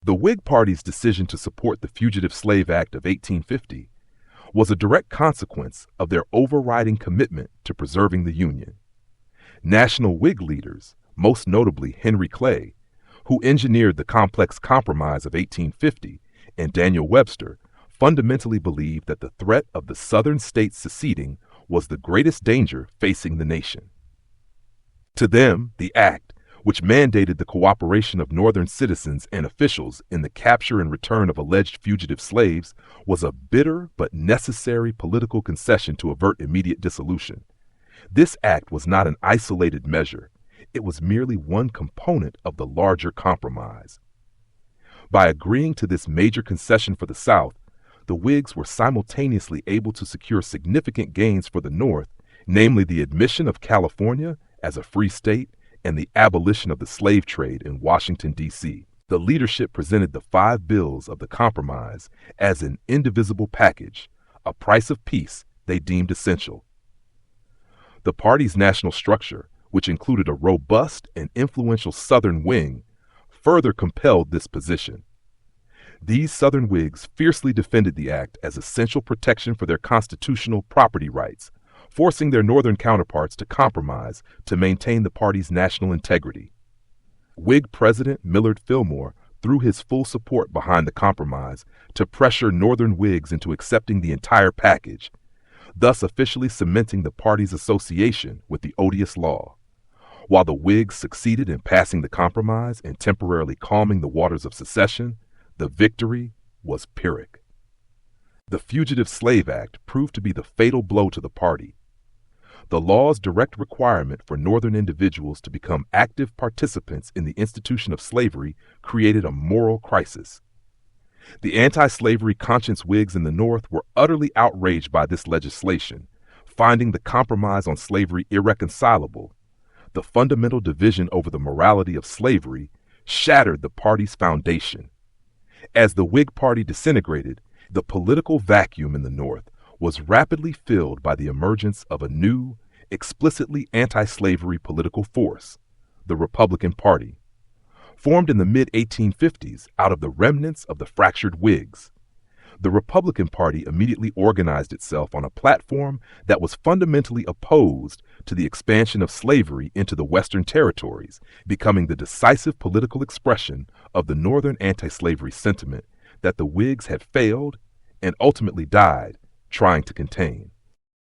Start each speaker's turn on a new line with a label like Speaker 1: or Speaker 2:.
Speaker 1: The Whig Party's decision to support the Fugitive Slave Act of 1850 was a direct consequence of their overriding commitment to preserving the Union. National Whig leaders, most notably Henry Clay, who engineered the complex compromise of 1850, and Daniel Webster, fundamentally believed that the threat of the Southern states seceding was the greatest danger facing the nation. To them, the act, which mandated the cooperation of Northern citizens and officials in the capture and return of alleged fugitive slaves, was a bitter but necessary political concession to avert immediate dissolution. This act was not an isolated measure. It was merely one component of the larger compromise. By agreeing to this major concession for the South, the Whigs were simultaneously able to secure significant gains for the North, namely the admission of California as a free state and the abolition of the slave trade in Washington, D.C. The leadership presented the 5 bills of the compromise as an indivisible package, a price of peace they deemed essential. The party's national structure, which included a robust and influential Southern wing, further compelled this position. These Southern Whigs fiercely defended the act as essential protection for their constitutional property rights, forcing their Northern counterparts to compromise to maintain the party's national integrity. Whig President Millard Fillmore threw his full support behind the compromise to pressure Northern Whigs into accepting the entire package, thus officially cementing the party's association with the odious law. While the Whigs succeeded in passing the compromise and temporarily calming the waters of secession, the victory was Pyrrhic. The Fugitive Slave Act proved to be the fatal blow to the party. The law's direct requirement for Northern individuals to become active participants in the institution of slavery created a moral crisis. The anti-slavery conscience Whigs in the North were utterly outraged by this legislation, finding the compromise on slavery irreconcilable. The fundamental division over the morality of slavery shattered the party's foundation. As the Whig Party disintegrated, the political vacuum in the North was rapidly filled by the emergence of a new, explicitly anti-slavery political force, the Republican Party. Formed in the mid-1850s out of the remnants of the fractured Whigs, the Republican Party immediately organized itself on a platform that was fundamentally opposed to the expansion of slavery into the Western territories, becoming the decisive political expression of the Northern anti-slavery sentiment that the Whigs had failed and ultimately died trying to contain.